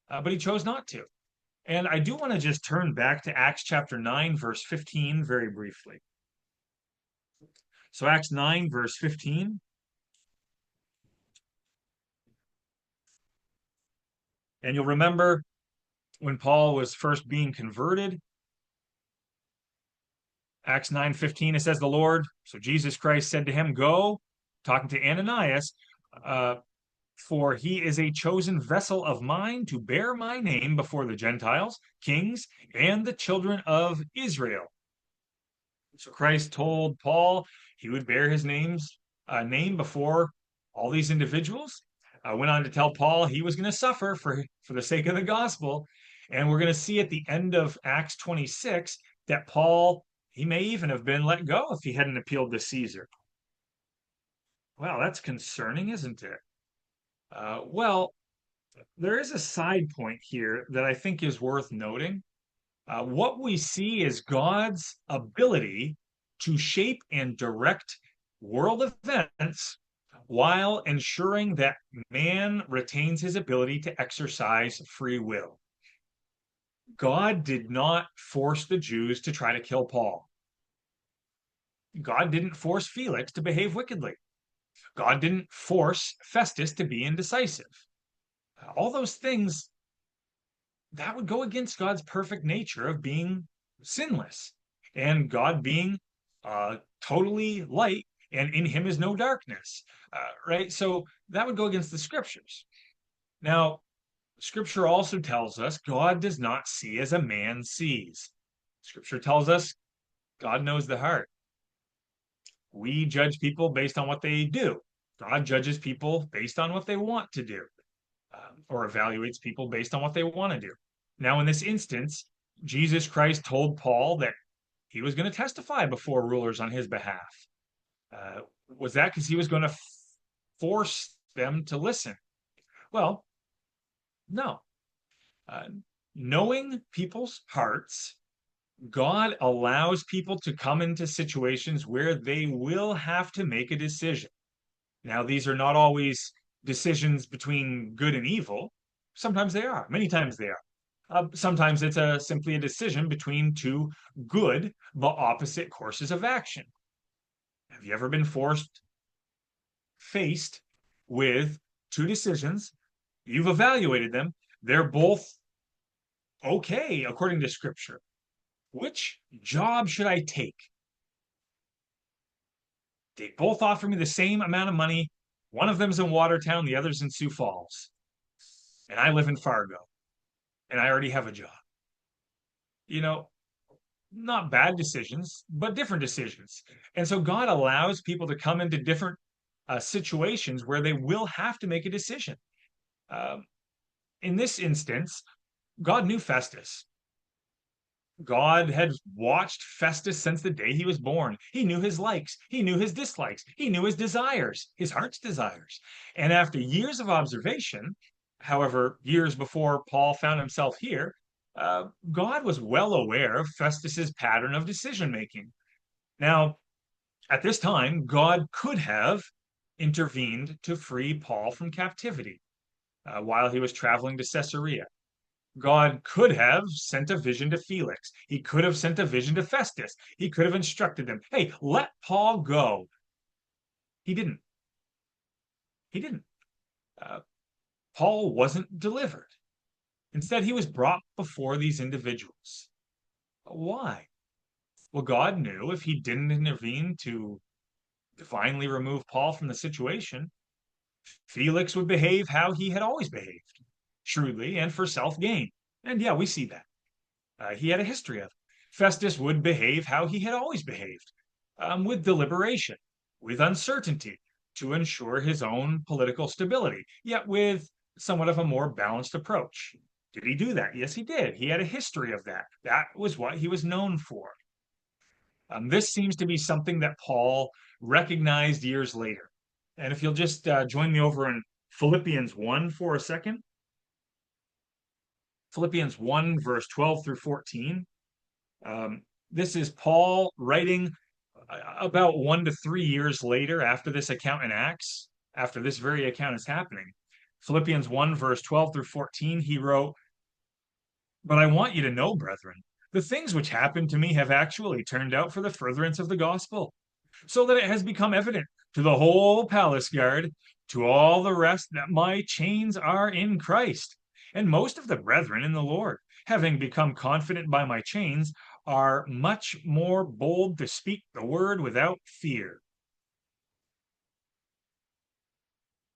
but he chose not to. And I do want to just turn back to Acts chapter 9, verse 15, very briefly. So Acts 9, verse 15. And you'll remember when Paul was first being converted, Acts 9:15, it says the Lord, so Jesus Christ said to him, Go, talking to Ananias, for he is a chosen vessel of mine to bear my name before the Gentiles, kings, and the children of Israel. So Christ told Paul he would bear his name before all these individuals. Went on to tell Paul he was going to suffer for the sake of the gospel. And we're going to see at the end of Acts 26 that Paul, he may even have been let go if he hadn't appealed to Caesar. Well, that's concerning, isn't it? Well, there is a side point here that I think is worth noting. What we see is God's ability to shape and direct world events while ensuring that man retains his ability to exercise free will. God did not force the Jews to try to kill Paul. God didn't force Felix to behave wickedly. God didn't force Festus to be indecisive. All those things, that would go against God's perfect nature of being sinless and God being totally light and in him is no darkness, right? So that would go against the scriptures. Now, scripture also tells us God does not see as a man sees. Scripture tells us God knows the heart. We judge people based on what they do. God judges people based on what they want to do, or evaluates people based on what they want to do. Now, in this instance, Jesus Christ told Paul that he was going to testify before rulers on his behalf. Was that because he was going to force them to listen? Well, no. Uh, Knowing people's hearts, God allows people to come into situations where they will have to make a decision. Now, these are not always decisions between good and evil. Sometimes they are. Many times they are. Sometimes it's simply a decision between two good but opposite courses of action. Have you ever been faced with two decisions? You've evaluated them. They're both okay according to Scripture. Which job should I take? They both offer me the same amount of money. One of them's in Watertown, the other's in Sioux Falls. And I live in Fargo, and I already have a job. You know, not bad decisions, but different decisions. And so God allows people to come into different situations where they will have to make a decision. Um, in this instance, God knew Festus. God had watched Festus since the day he was born. He knew his likes, he knew his dislikes, he knew his desires, his heart's desires. And after years of observation, however, years before Paul found himself here, God was well aware of Festus's pattern of decision making. Now, at this time, God could have intervened to free Paul from captivity while he was traveling to Caesarea. God could have sent a vision to Felix. He could have sent a vision to Festus. He could have instructed them, hey, let Paul go. He didn't. He didn't. Uh, Paul wasn't delivered. Instead, he was brought before these individuals. Why? Well, God knew if he didn't intervene to divinely remove Paul from the situation, Felix would behave how he had always behaved, shrewdly and for self gain. And yeah, we see that. He had a history of. Festus would behave how he had always behaved, with deliberation, with uncertainty, to ensure his own political stability, yet with somewhat of a more balanced approach. Did he do that? Yes, he did. He had a history of that. That was what he was known for. This seems to be something that Paul recognized years later. And if you'll just join me over in Philippians 1 for a second. Philippians 1, verse 12 through 14. This is Paul writing about 1 to 3 years later after this account in Acts, after this very account is happening. Philippians 1, verse 12 through 14, he wrote, "But I want you to know, brethren, the things which happened to me have actually turned out for the furtherance of the gospel, so that it has become evident to the whole palace guard, to all the rest, that my chains are in Christ. And most of the brethren in the Lord, having become confident by my chains, are much more bold to speak the word without fear."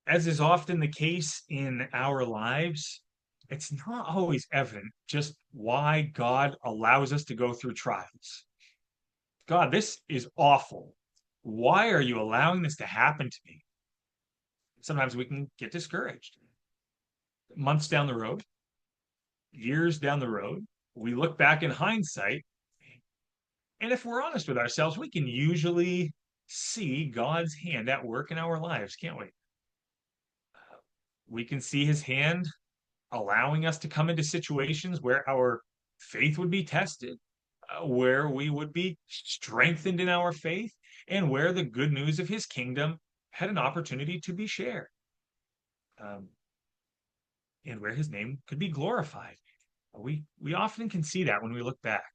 As is often the case in our lives, it's not always evident just why God allows us to go through trials. God, this is awful. Why are you allowing this to happen to me? Sometimes we can get discouraged. Months down the road, years down the road, we look back in hindsight, and if we're honest with ourselves, we can usually see God's hand at work in our lives, can't we? We can see his hand allowing us to come into situations where our faith would be tested, where we would be strengthened in our faith, and where the good news of his kingdom had an opportunity to be shared, um, and where his name could be glorified. We often can see that when we look back.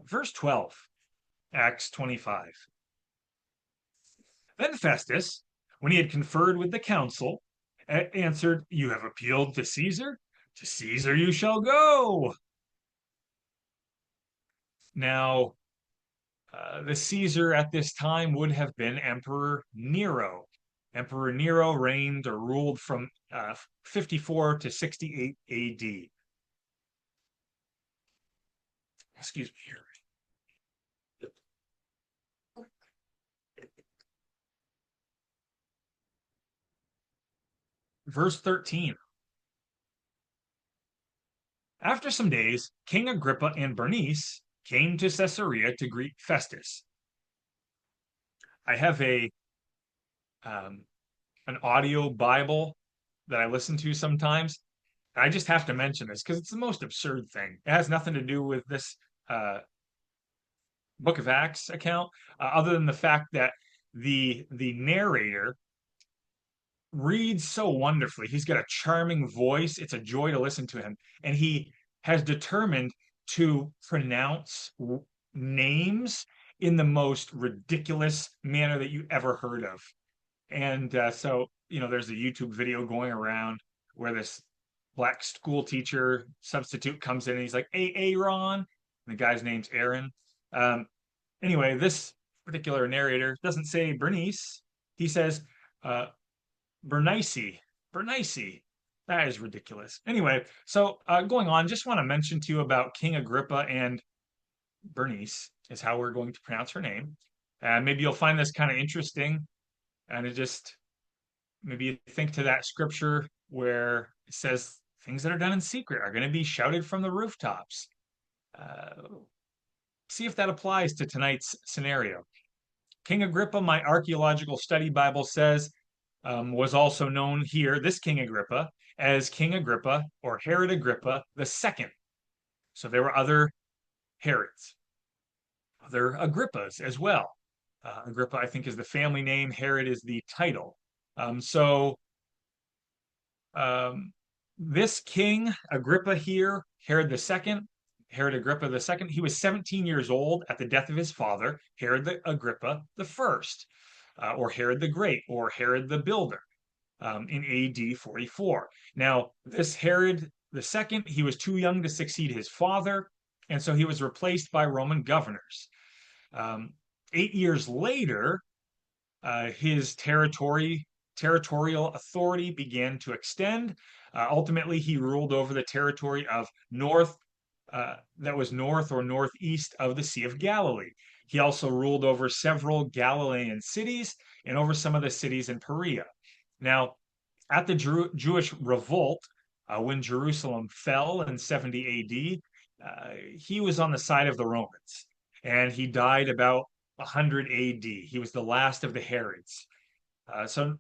Verse 12, Acts 25. Then Festus, when he had conferred with the council, answered, "You have appealed to Caesar? To Caesar you shall go." Now, the Caesar at this time would have been Emperor Nero. Emperor Nero reigned or ruled from 54 to 68 AD. Excuse me here. Verse 13. After some days, King Agrippa and Bernice came to Caesarea to greet Festus. I have um, an audio Bible that I listen to sometimes. I just have to mention this because it's the most absurd thing. It has nothing to do with this uh, Book of Acts account, other than the fact that the narrator reads so wonderfully. He's got a charming voice. It's a joy to listen to him, and he has determined to pronounce names in the most ridiculous manner that you ever heard of. And so, there's a YouTube video going around where this black school teacher substitute comes in and he's like, "Hey, Aaron." And the guy's name's Aaron. Um, anyway, this particular narrator doesn't say Bernice. He says uh, Bernice. Bernice. That is ridiculous. Anyway, so going on, just want to mention to you about King Agrippa and Bernice is how we're going to pronounce her name. And maybe you'll find this kind of interesting. And it just maybe you think to that scripture where it says things that are done in secret are going to be shouted from the rooftops. Uh, See if that applies to tonight's scenario. King Agrippa, my archaeological study Bible says, was also known here, this King Agrippa, as King Agrippa or Herod Agrippa II. So there were other Herods, other Agrippas as well. Agrippa, I think, is the family name. Herod is the title. So this king, Agrippa here, Herod Agrippa II, he was 17 years old at the death of his father, Agrippa I, or Herod the Great, or Herod the Builder, in AD 44. Now, this Herod II, he was too young to succeed his father, and so he was replaced by Roman governors. 8 years later, his territorial authority began to extend. Ultimately, he ruled over the territory of that was north or northeast of the Sea of Galilee. He also ruled over several Galilean cities and over some of the cities in Perea. Now, at the Jewish revolt, when Jerusalem fell in 70 AD, he was on the side of the Romans, and he died about 100 AD. He was the last of the Herods. So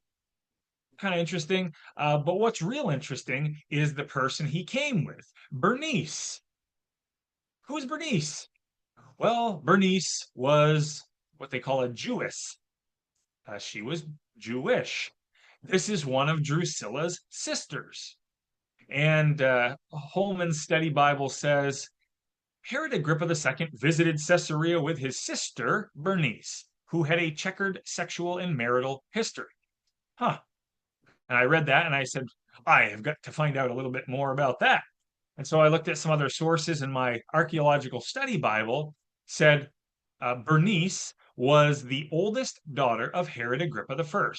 kind of interesting. But what's real interesting is the person he came with, Bernice. Who's Bernice? Well, Bernice was what they call a Jewess. She was Jewish. This is one of Drusilla's sisters. And Holman's Study Bible says Herod Agrippa II visited Caesarea with his sister, Bernice, who had a checkered sexual and marital history. Huh. And I read that and I said, I have got to find out a little bit more about that. And so I looked at some other sources, and my archaeological study Bible said Bernice was the oldest daughter of Herod Agrippa I.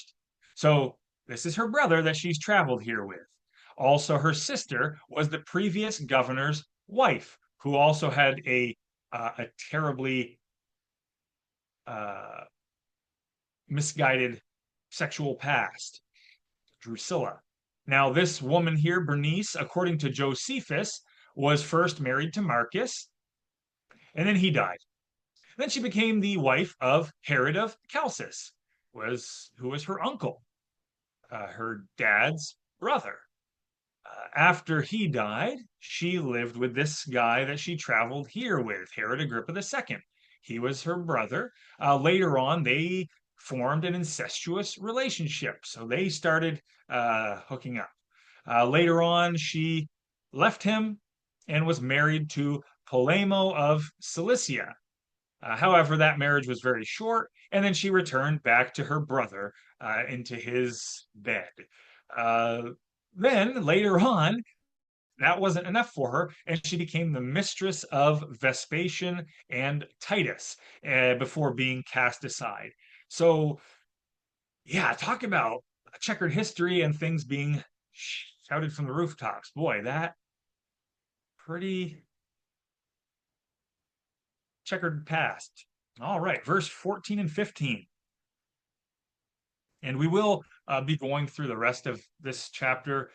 So this is her brother that she's traveled here with. Also, her sister was the previous governor's wife, who also had a terribly uh, misguided sexual past, Drusilla. Now, this woman here, Bernice, according to Josephus, was first married to Marcus, and then he died. Then she became the wife of Herod of Chalcis, who was her uncle, her dad's brother. After he died, she lived with this guy that she traveled here with, Herod Agrippa II. He was her brother. Later on, they formed an incestuous relationship, so they started hooking up. Later on, she left him and was married to Polemo of Cilicia. However, that marriage was very short, and then she returned back to her brother into his bed. Uh, then later on, that wasn't enough for her, and she became the mistress of Vespasian and Titus before being cast aside. So, yeah, talk about a checkered history and things being shouted from the rooftops. Boy, that pretty checkered past. All right, verse 14 and 15. And we will be going through the rest of this chapter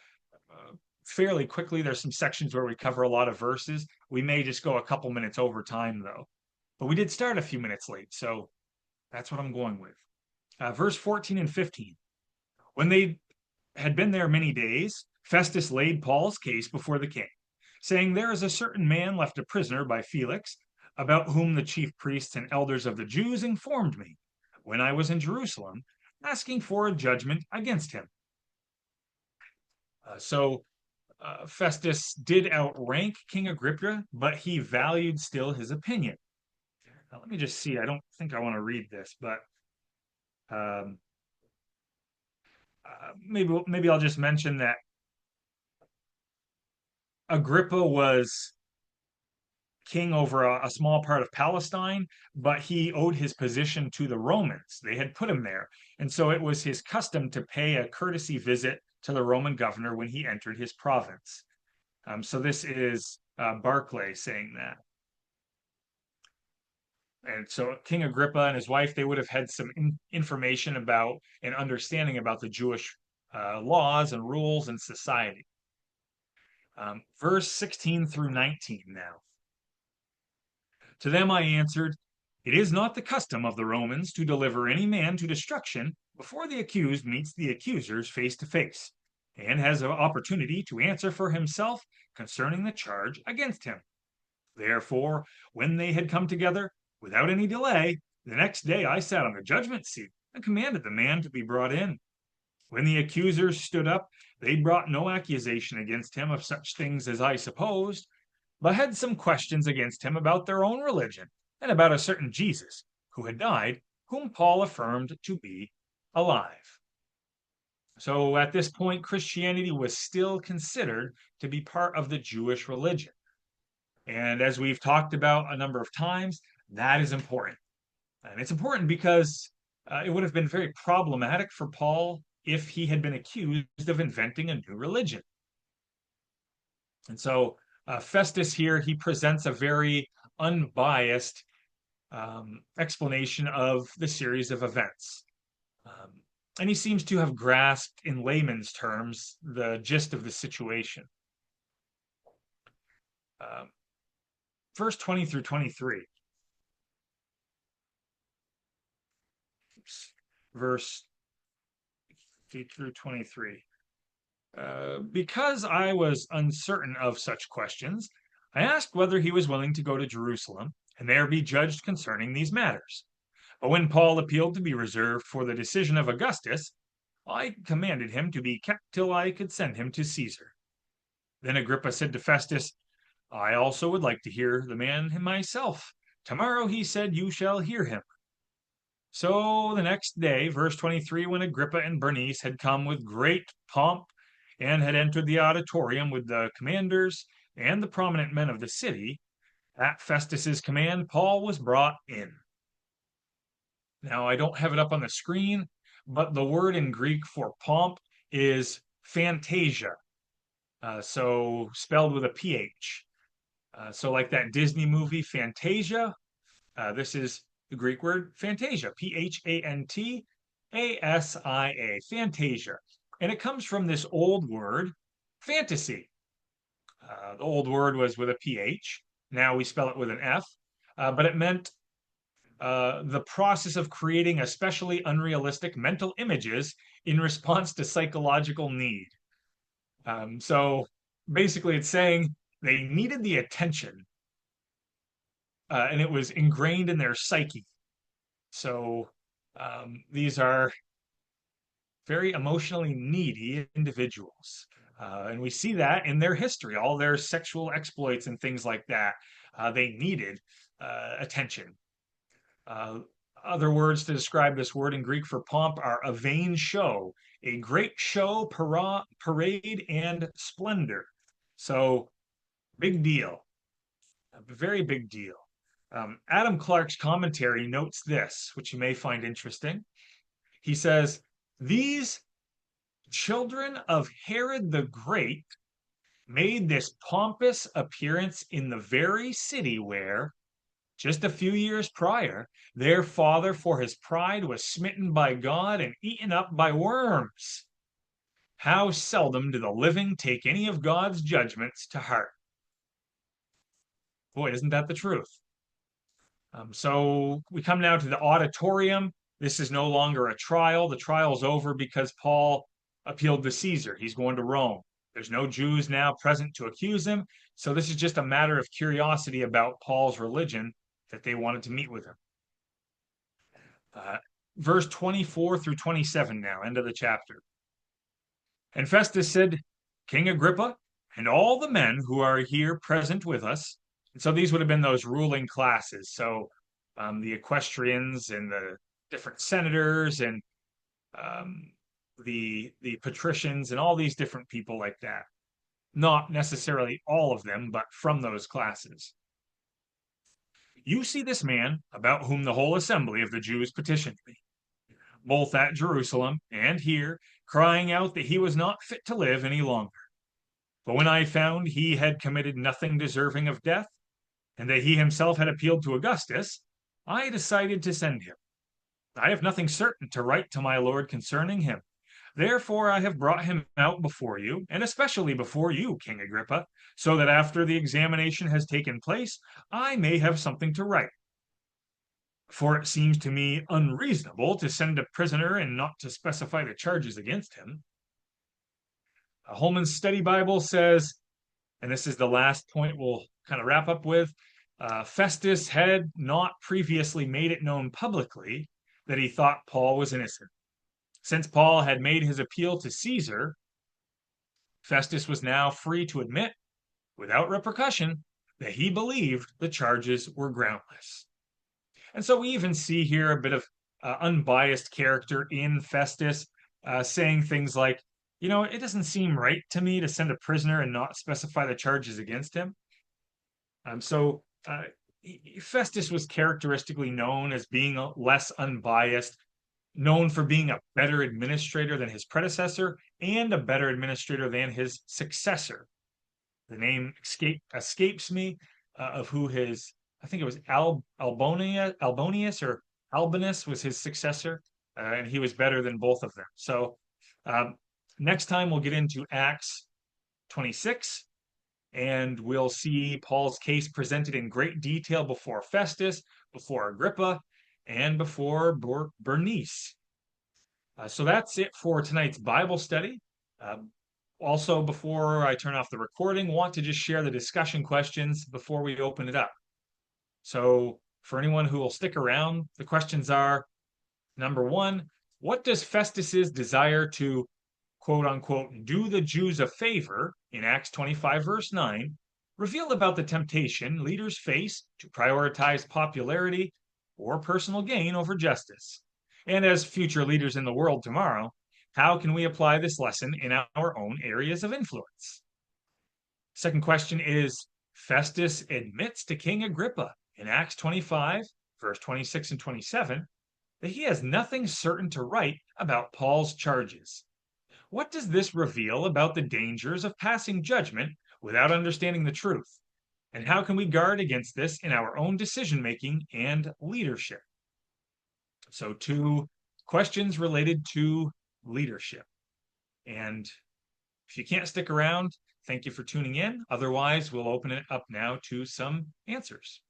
fairly quickly. There's some sections where we cover a lot of verses. We may just go a couple minutes over time, though. But we did start a few minutes late, so that's what I'm going with. Verse 14 and 15. When they had been there many days, Festus laid Paul's case before the king, saying, "There is a certain man left a prisoner by Felix, about whom the chief priests and elders of the Jews informed me when I was in Jerusalem, asking for a judgment against him." So Festus did outrank King Agrippa, but he valued still his opinion. Now, let me just see. I don't think I want to read this, but um, maybe I'll just mention that Agrippa was king over a small part of Palestine, but he owed his position to the Romans. They had put him there. And so it was his custom to pay a courtesy visit to the Roman governor when he entered his province. So this is Barclay saying that. And so King Agrippa and his wife, they would have had some information about and understanding about the Jewish laws and rules and society. Verse 16 through 19 now. To them I answered, "It is not the custom of the Romans to deliver any man to destruction before the accused meets the accusers face to face, and has an opportunity to answer for himself concerning the charge against him. Therefore, when they had come together, without any delay, the next day I sat on the judgment seat and commanded the man to be brought in. When the accusers stood up, they brought no accusation against him of such things as I supposed, but had some questions against him about their own religion and about a certain Jesus who had died, whom Paul affirmed to be alive." So at this point, Christianity was still considered to be part of the Jewish religion. And as we've talked about a number of times, that is important. And it's important because it would have been very problematic for Paul if he had been accused of inventing a new religion. And so Festus here, he presents a very unbiased explanation of the series of events. And he seems to have grasped in layman's terms the gist of the situation. Verse 20 through 23. Verse 20 through 23. Because I was uncertain of such questions, I asked whether he was willing to go to Jerusalem and there be judged concerning these matters. But when Paul appealed to be reserved for the decision of Augustus, I commanded him to be kept till I could send him to Caesar. Then Agrippa said to Festus, "I also would like to hear the man myself. Tomorrow," he said, "you shall hear him." So the next day, verse 23, when Agrippa and Bernice had come with great pomp and had entered the auditorium with the commanders and the prominent men of the city, at Festus's command, Paul was brought in. Now, I don't have it up on the screen, but the word in Greek for pomp is fantasia, so spelled with a PH. So, like that Disney movie Fantasia, this is the Greek word fantasia, Phantasia, fantasia. And it comes from this old word, fantasy. The old word was with a PH. Now we spell it with an F, but it meant the process of creating especially unrealistic mental images in response to psychological need. So basically, it's saying they needed the attention, and it was ingrained in their psyche. So these are very emotionally needy individuals. And we see that in their history, all their sexual exploits and things like that. They needed attention. Uh, Other words to describe this word in Greek for pomp are a vain show, a great show, parade, and splendor. So, big deal, a very big deal. Adam Clark's commentary notes this, which you may find interesting. He says, "These children of Herod the Great made this pompous appearance in the very city where, just a few years prior, their father, for his pride, was smitten by God and eaten up by worms. How seldom do the living take any of God's judgments to heart? Boy, isn't that the truth? So we come now to the auditorium. This is no longer a trial. The trial's over because Paul appealed to Caesar. He's going to Rome. There's no Jews now present to accuse him. So this is just a matter of curiosity about Paul's religion that they wanted to meet with him. Uh, Verse 24 through 27 now, end of the chapter. And Festus said, King Agrippa, and all the men who are here present with us. And so these would have been those ruling classes. So the equestrians and the different senators and um, the patricians and all these different people like that. Not necessarily all of them, but from those classes. You see this man about whom the whole assembly of the Jews petitioned me, both at Jerusalem and here, crying out that he was not fit to live any longer. But when I found he had committed nothing deserving of death, and that he himself had appealed to Augustus, I decided to send him. I have nothing certain to write to my lord concerning him. Therefore I have brought him out before you, and especially before you, King Agrippa, so that after the examination has taken place, I may have something to write. For it seems to me unreasonable to send a prisoner and not to specify the charges against him. Holman's Study Bible says, and this is the last point we'll kind of wrap up with, Festus had not previously made it known publicly that he thought Paul was innocent. Since Paul had made his appeal to Caesar, Festus was now free to admit, without repercussion, that he believed the charges were groundless. And so we even see here a bit of unbiased character in Festus, saying things like, it doesn't seem right to me to send a prisoner and not specify the charges against him. So Festus was characteristically known as being less unbiased, known for being a better administrator than his predecessor and a better administrator than his successor. The name escapes me of who his, I think it was Albonius or Albinus was his successor, and he was better than both of them. So next time we'll get into Acts 26, and we'll see Paul's case presented in great detail before Festus, before Agrippa, and before Bernice. So that's it for tonight's Bible study. Also, before I turn off the recording, want to just share the discussion questions before we open it up. So for anyone who will stick around, the questions are, number one, what does Festus's desire to quote unquote do the Jews a favor in Acts 25 verse 9 reveal about the temptation leaders face to prioritize popularity or personal gain over justice? And as future leaders in the world tomorrow, how can we apply this lesson in our own areas of influence? Second question is, Festus admits to King Agrippa in Acts 25, verse 26 and 27, that he has nothing certain to write about Paul's charges. What does this reveal about the dangers of passing judgment without understanding the truth? And how can we guard against this in our own decision making and leadership? So, two questions related to leadership. And if you can't stick around, thank you for tuning in. Otherwise, we'll open it up now to some answers.